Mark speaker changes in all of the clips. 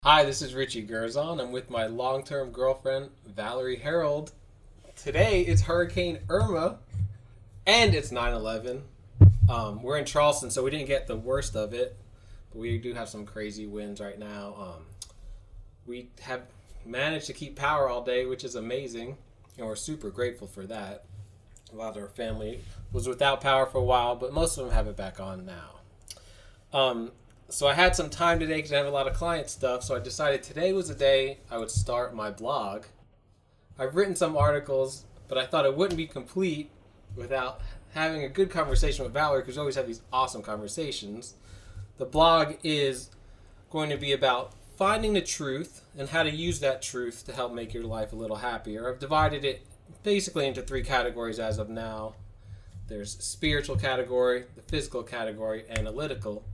Speaker 1: Hi, this is Richie Guerzon. I'm with my long-term girlfriend, Valerie Herald. Today it's Hurricane Irma, and it's 9/11. We're in Charleston, so we didn't get the worst of it, but we do have some crazy winds right now. We have managed to keep power all day, which is amazing, and we're super grateful for that. A lot of our family was without power for a while, but most of them have it back on now. So I had some time today because I have a lot of client stuff. So I decided today was the day I would start my blog. I've written some articles, but I thought it wouldn't be complete without having a good conversation with Valerie, because we always have these awesome conversations. The blog is going to be about finding the truth and how to use that truth to help make your life a little happier. I've divided it basically into three categories as of now. There's spiritual category, the physical category, analytical.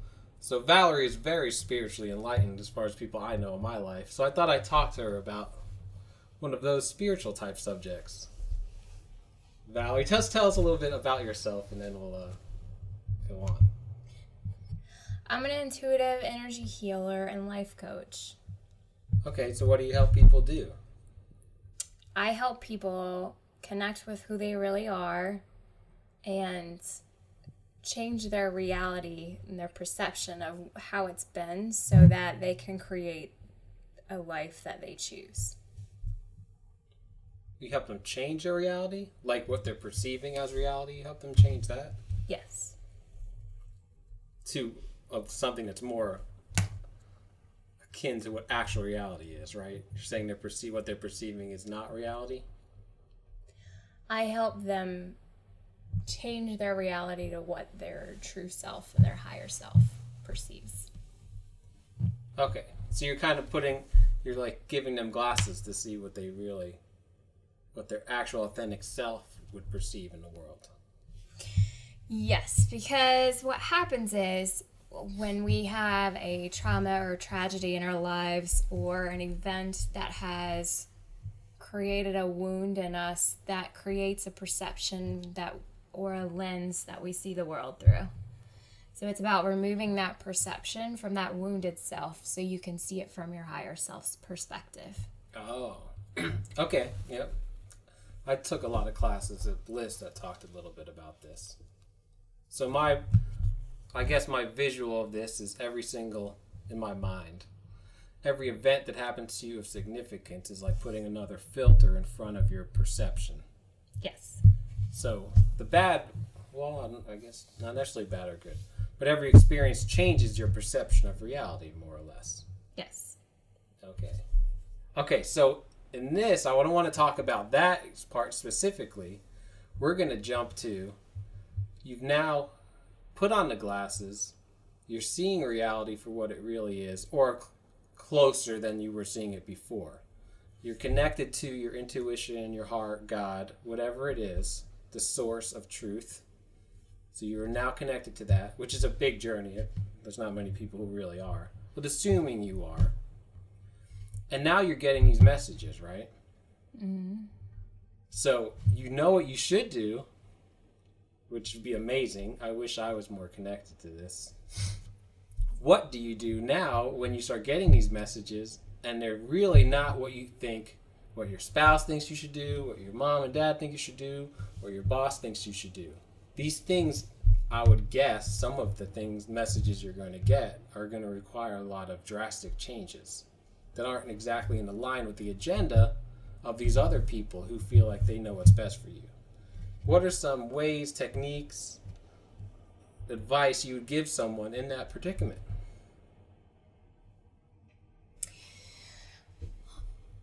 Speaker 1: So Valerie is very spiritually enlightened as far as people I know in my life. So I thought I'd talk to her about one of those spiritual type subjects. Valerie, just tell us a little bit about yourself and then we'll go on.
Speaker 2: I'm an intuitive energy healer and life coach.
Speaker 1: Okay, so what do you help people do?
Speaker 2: I help people connect with who they really are and change their reality and their perception of how it's been so that they can create a life that they choose.
Speaker 1: You help them change their reality? Like what they're perceiving as reality, you help them change that?
Speaker 2: Yes.
Speaker 1: To something that's more akin to what actual reality is, right? You're saying what they're perceiving is not reality?
Speaker 2: I help them change their reality to what their true self and their higher self perceives.
Speaker 1: Okay, so you're like giving them glasses to see what their actual authentic self would perceive in the world.
Speaker 2: Yes, because what happens is when we have a trauma or tragedy in our lives or an event that has created a wound in us, that creates a perception or a lens that we see the world through. So it's about removing that perception from that wounded self so you can see it from your higher self's perspective.
Speaker 1: Oh, okay, yep. I took a lot of classes at Bliss that talked a little bit about this. So I guess my visual of this is in my mind, every event that happens to you of significance is like putting another filter in front of your perception.
Speaker 2: Yes.
Speaker 1: So the bad, well, I guess not necessarily bad or good, but every experience changes your perception of reality, more or less.
Speaker 2: Yes.
Speaker 1: Okay, so in this, I don't want to talk about that part specifically. We're going to jump to, you've now put on the glasses, you're seeing reality for what it really is, or closer than you were seeing it before. You're connected to your intuition, your heart, God, whatever it is, the source of truth. So you are now connected to that, which is a big journey. There's not many people who really are, but assuming you are. And now you're getting these messages, right?
Speaker 2: Mm-hmm.
Speaker 1: So you know what you should do, which would be amazing. I wish I was more connected to this. What do you do now when you start getting these messages and they're really not what you think, what your spouse thinks you should do, what your mom and dad think you should do, or your boss thinks you should do? These things, I would guess, some of the messages you're going to get are going to require a lot of drastic changes that aren't exactly in line with the agenda of these other people who feel like they know what's best for you. What are some ways, techniques, advice you would give someone in that predicament?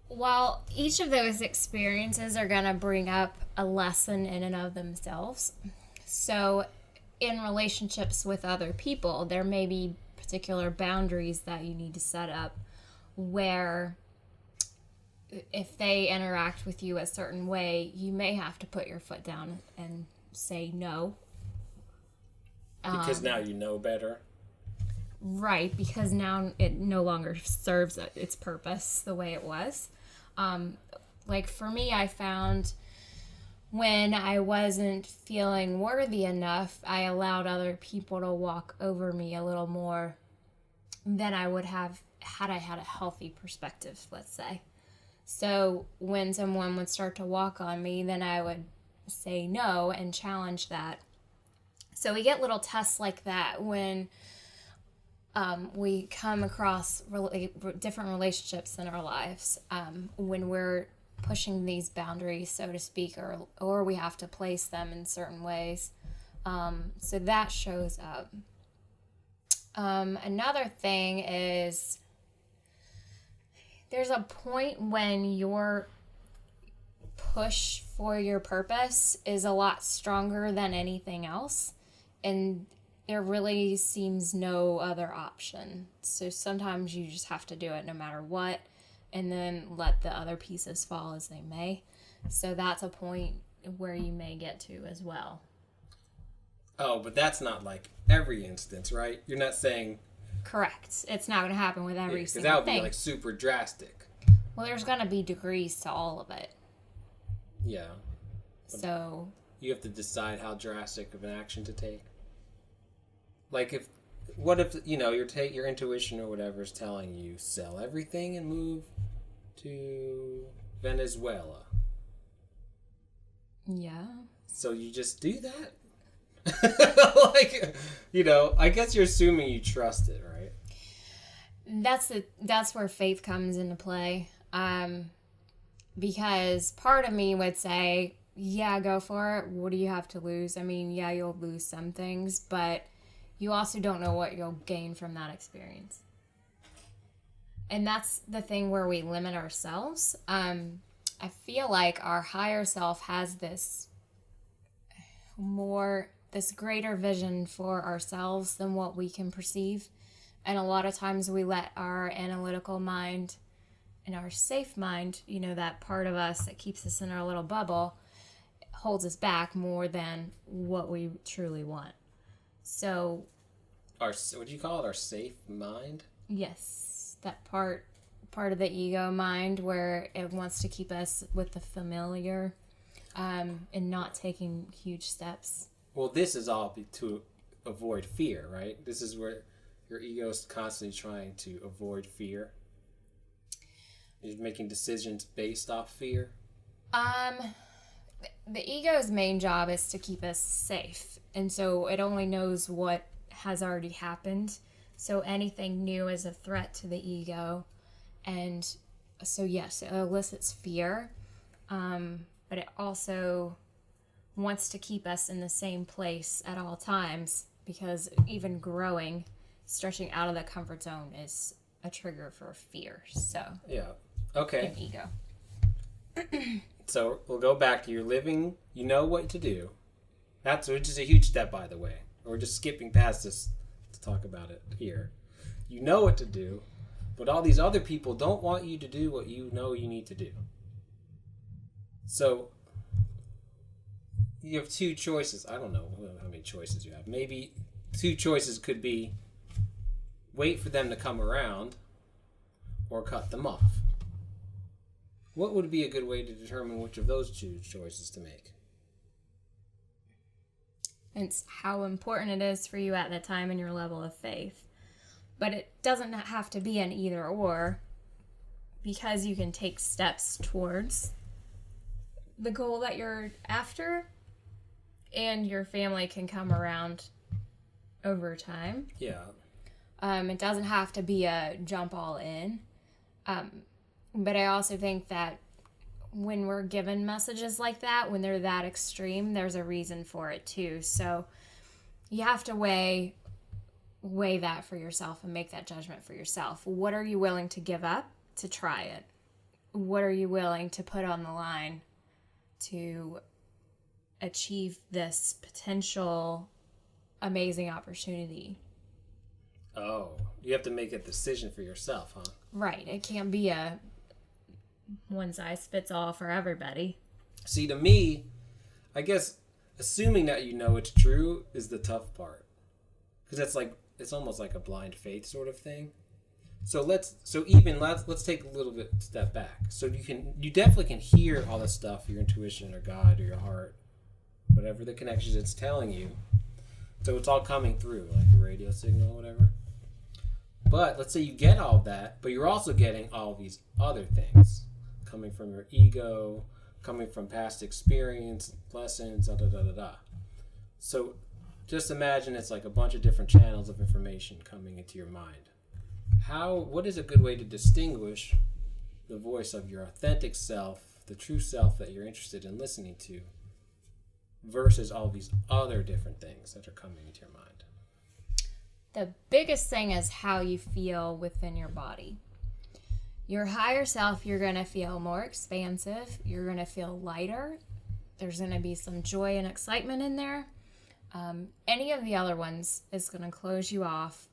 Speaker 2: While each of those experiences are going to bring up a lesson in and of themselves, so in relationships with other people, there may be particular boundaries that you need to set up where if they interact with you a certain way, you may have to put your foot down and say no.
Speaker 1: Because now you know better.
Speaker 2: Right, because now it no longer serves its purpose the way it was. Like for me, I found when I wasn't feeling worthy enough, I allowed other people to walk over me a little more than I would have had I had a healthy perspective, let's say. So when someone would start to walk on me, then I would say no and challenge that. So we get little tests like that when we come across different relationships in our lives, when we're pushing these boundaries, so to speak, or we have to place them in certain ways. So that shows up. Another thing is there's a point when your push for your purpose is a lot stronger than anything else, and there really seems no other option. So sometimes you just have to do it no matter what, and then let the other pieces fall as they may. So that's a point where you may get to as well.
Speaker 1: Oh, but that's not like every instance, right? You're not saying...
Speaker 2: Correct. It's not going to happen with every single thing. Because
Speaker 1: that would be like super drastic.
Speaker 2: Well, there's going to be degrees to all of it.
Speaker 1: Yeah.
Speaker 2: So...
Speaker 1: You have to decide how drastic of an action to take. Like what if, your intuition or whatever is telling you sell everything and move to Venezuela.
Speaker 2: Yeah.
Speaker 1: So you just do that? I guess you're assuming you trust it, right?
Speaker 2: That's where faith comes into play. Because part of me would say, yeah, go for it. What do you have to lose? I mean, yeah, you'll lose some things, but you also don't know what you'll gain from that experience. And that's the thing where we limit ourselves. I feel like our higher self has this greater vision for ourselves than what we can perceive. And a lot of times we let our analytical mind and our safe mind, that part of us that keeps us in our little bubble, holds us back more than what we truly want. So...
Speaker 1: what do you call it? Our safe mind?
Speaker 2: Yes. That part of the ego mind where it wants to keep us with the familiar and not taking huge steps.
Speaker 1: Well, this is all to avoid fear, right? This is where your ego is constantly trying to avoid fear. You're making decisions based off fear.
Speaker 2: The ego's main job is to keep us safe, and so it only knows what has already happened. So anything new is a threat to the ego, and so yes, it elicits fear, but it also wants to keep us in the same place at all times, because even growing, stretching out of the comfort zone is a trigger for fear. So
Speaker 1: yeah, okay.
Speaker 2: An ego.
Speaker 1: So we'll go back to you're living, you know what to do. Which is a huge step, by the way. We're just skipping past this to talk about it here. You know what to do, but all these other people don't want you to do what you know you need to do. So you have two choices. I don't know how many choices you have. Maybe two choices could be wait for them to come around or cut them off. What would be a good way to determine which of those two choices to make?
Speaker 2: It's how important it is for you at that time and your level of faith. But it doesn't have to be an either or, because you can take steps towards the goal that you're after, and your family can come around over time.
Speaker 1: Yeah.
Speaker 2: It doesn't have to be a jump all in. But I also think that when we're given messages like that, when they're that extreme, there's a reason for it too. So you have to weigh that for yourself and make that judgment for yourself. What are you willing to give up to try it? What are you willing to put on the line to achieve this potential amazing opportunity?
Speaker 1: Oh, you have to make a decision for yourself, huh?
Speaker 2: Right. It can't be a one size fits all for everybody.
Speaker 1: See, to me, I guess assuming that you know it's true is the tough part. Because it's almost like a blind faith sort of thing. So let's take a little bit step back. So you definitely can hear all the stuff, your intuition or God or your heart, whatever the connections it's telling you. So it's all coming through, like a radio signal or whatever. But let's say you get all of that, but you're also getting all these other things coming from your ego, coming from past experience, lessons, da da da da da. So just imagine it's like a bunch of different channels of information coming into your mind. What is a good way to distinguish the voice of your authentic self, the true self that you're interested in listening to, versus all these other different things that are coming into your mind?
Speaker 2: The biggest thing is how you feel within your body. Your higher self, you're going to feel more expansive. You're going to feel lighter. There's going to be some joy and excitement in there. Any of the other ones is going to close you off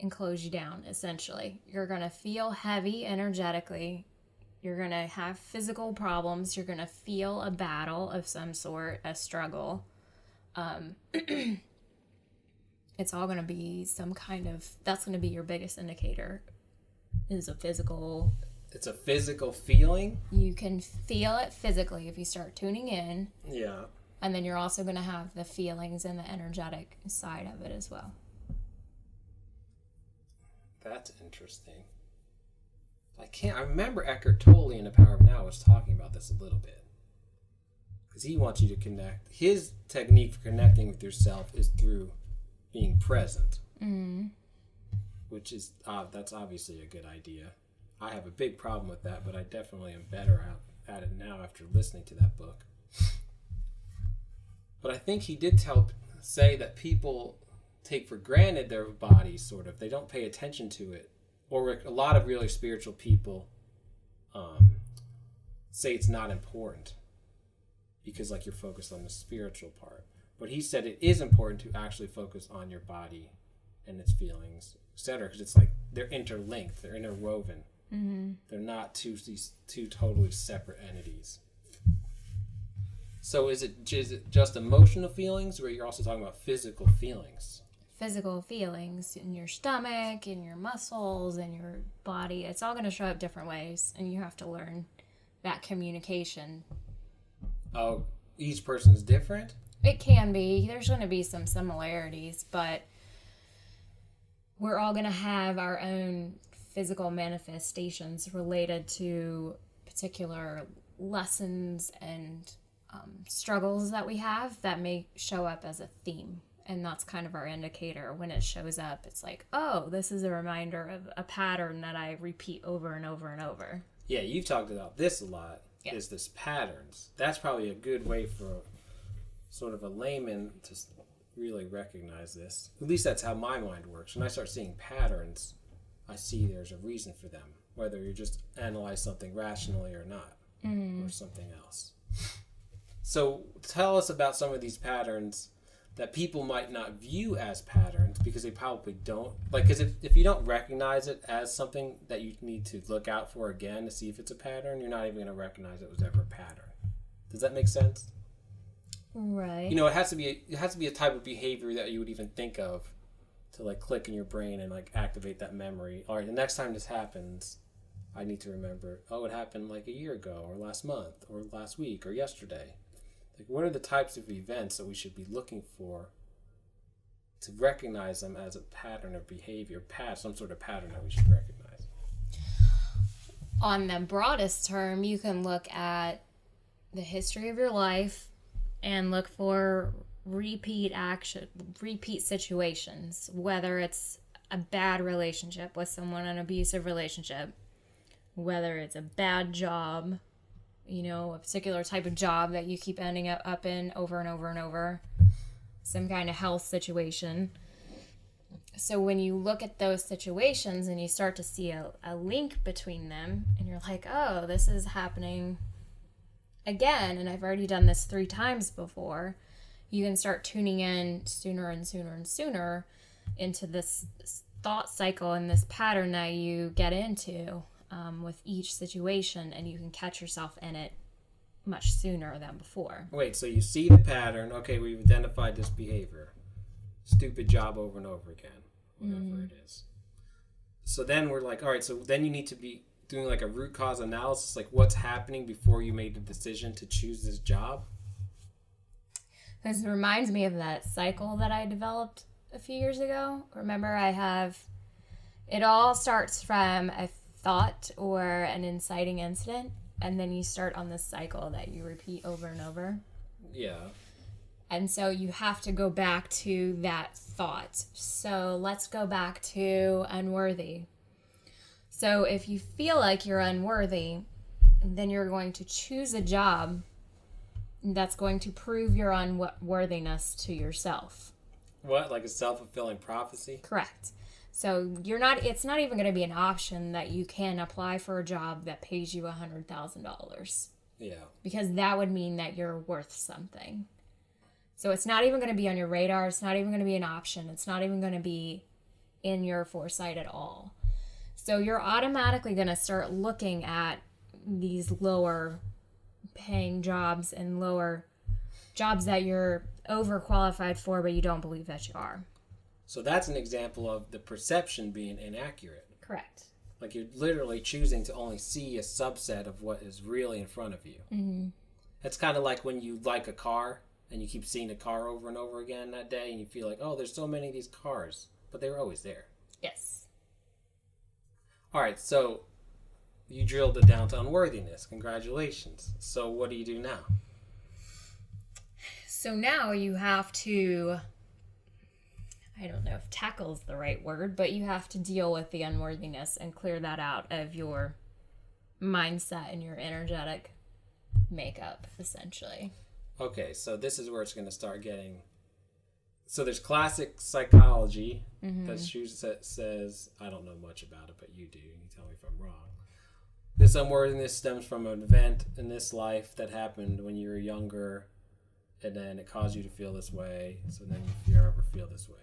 Speaker 2: and close you down, essentially. You're going to feel heavy energetically. You're going to have physical problems. You're going to feel a battle of some sort, a struggle. It's all going to be some kind of, that's going to be your biggest indicator, is a physical.
Speaker 1: It's a physical feeling?
Speaker 2: You can feel it physically if you start tuning in.
Speaker 1: Yeah.
Speaker 2: And then you're also going to have the feelings and the energetic side of it as well.
Speaker 1: That's interesting. I remember Eckhart Tolle in The Power of Now was talking about this a little bit. Because he wants you to connect. His technique for connecting with yourself is through being present. Mm-hmm. Which is, that's obviously a good idea. I have a big problem with that, but I definitely am better at it now after listening to that book. But I think he did say that people take for granted their bodies, sort of. They don't pay attention to it. Or a lot of really spiritual people say it's not important because, like, you're focused on the spiritual part. But he said it is important to actually focus on your body and its feelings, etc. Because it's like they're interlinked, they're interwoven. Mm-hmm. They're not two totally separate entities. So is it just emotional feelings, or you're also talking about physical feelings?
Speaker 2: Physical feelings in your stomach, in your muscles, in your body. It's all going to show up different ways, and you have to learn that communication.
Speaker 1: Oh, each person's different?
Speaker 2: It can be. There's going to be some similarities, but we're all going to have our own physical manifestations related to particular lessons and struggles that we have that may show up as a theme. And that's kind of our indicator. When it shows up, it's like, oh, this is a reminder of a pattern that I repeat over and over and over.
Speaker 1: Yeah, you've talked about this a lot, is this patterns. That's probably a good way for sort of a layman to really recognize this. At least that's how my mind works. When I start seeing patterns, I see there's a reason for them, whether you just analyze something rationally or not, or something else. So tell us about some of these patterns that people might not view as patterns because they probably don't. Like, because if you don't recognize it as something that you need to look out for again to see if it's a pattern, you're not even going to recognize it was ever a pattern. Does that make sense?
Speaker 2: Right.
Speaker 1: You know, it has to be a type of behavior that you would even think of to, like, click in your brain and, like, activate that memory. All right, the next time this happens, I need to remember, oh, it happened like a year ago or last month or last week or yesterday. Like, what are the types of events that we should be looking for to recognize them as a pattern of behavior, some sort of pattern that we should recognize?
Speaker 2: On the broadest term, you can look at the history of your life and look for repeat situations, whether it's a bad relationship with someone, an abusive relationship, whether it's a bad job, you know, a particular type of job that you keep ending up in over and over and over, some kind of health situation. So when you look at those situations and you start to see a link between them, and you're like, oh, this is happening again, and I've already done this 3 times before, you can start tuning in sooner and sooner and sooner into this thought cycle and this pattern that you get into with each situation, and you can catch yourself in it much sooner than before.
Speaker 1: Wait, so you see the pattern. Okay, we've identified this behavior. Stupid job over and over again, whatever it is. So then we're like, all right, so then you need to be doing like a root cause analysis, like what's happening before you made the decision to choose this job.
Speaker 2: This reminds me of that cycle that I developed a few years ago. Remember, I have It all starts from a thought or an inciting incident, and then you start on this cycle that you repeat over and over.
Speaker 1: Yeah.
Speaker 2: And so you have to go back to that thought. So let's go back to unworthy. So if you feel like you're unworthy, then you're going to choose a job that's going to prove your unworthiness to yourself.
Speaker 1: What? Like a self-fulfilling prophecy?
Speaker 2: Correct. So it's not even going to be an option that you can apply for a job that pays you $100,000.
Speaker 1: Yeah.
Speaker 2: Because that would mean that you're worth something. So it's not even going to be on your radar. It's not even going to be an option. It's not even going to be in your foresight at all. So you're automatically going to start looking at these lower paying jobs and lower jobs that you're overqualified for, but you don't believe that you are.
Speaker 1: So that's an example of the perception being inaccurate.
Speaker 2: Correct.
Speaker 1: Like you're literally choosing to only see a subset of what is really in front of you.
Speaker 2: Mm-hmm.
Speaker 1: It's kind of like when you like a car and you keep seeing a car over and over again that day and you feel like, oh, there's so many of these cars, but they were always there.
Speaker 2: Yes.
Speaker 1: All right, so you drilled it down to unworthiness. Congratulations. So what do you do now?
Speaker 2: So now you have to, I don't know if tackle is the right word, but you have to deal with the unworthiness and clear that out of your mindset and your energetic makeup, essentially.
Speaker 1: Okay, so this is where it's going to start getting... So there's classic psychology that says, I don't know much about it, but you do. You can tell me if I'm wrong. This unworthiness stems from an event in this life that happened when you were younger, and then it caused you to feel this way, so then you ever feel this way.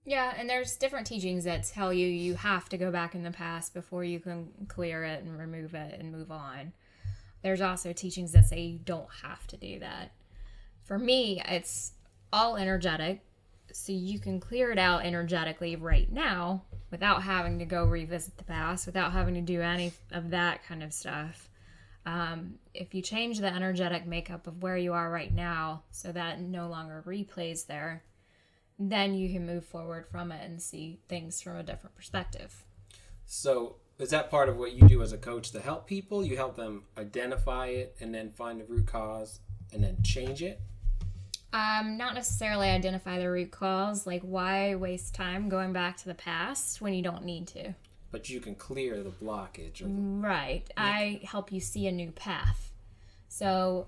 Speaker 2: Yeah, and there's different teachings that tell you have to go back in the past before you can clear it and remove it and move on. There's also teachings that say you don't have to do that. For me, it's all energetic, so you can clear it out energetically right now without having to go revisit the past, without having to do any of that kind of stuff. If you change the energetic makeup of where you are right now so that no longer replays there, then you can move forward from it and see things from a different perspective. So
Speaker 1: is that part of what you do as a coach to help people? You help them identify it and then find the root cause and then change it?
Speaker 2: Not necessarily identify the root cause. Like, why waste time going back to the past when you don't need to?
Speaker 1: But you can clear the blockage.
Speaker 2: Right. I help you see a new path. So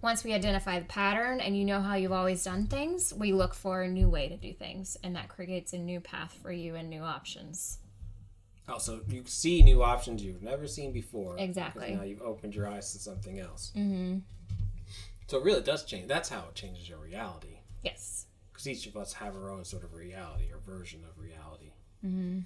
Speaker 2: once we identify the pattern and you know how you've always done things, we look for a new way to do things. And that creates a new path for you and new options.
Speaker 1: Oh, so you see new options you've never seen before.
Speaker 2: Exactly.
Speaker 1: Because now you've opened your eyes to something else.
Speaker 2: Mm-hmm.
Speaker 1: So it really does change. That's how it changes your reality.
Speaker 2: Yes.
Speaker 1: Because each of us have our own sort of reality or version of reality.
Speaker 2: Mm-hmm.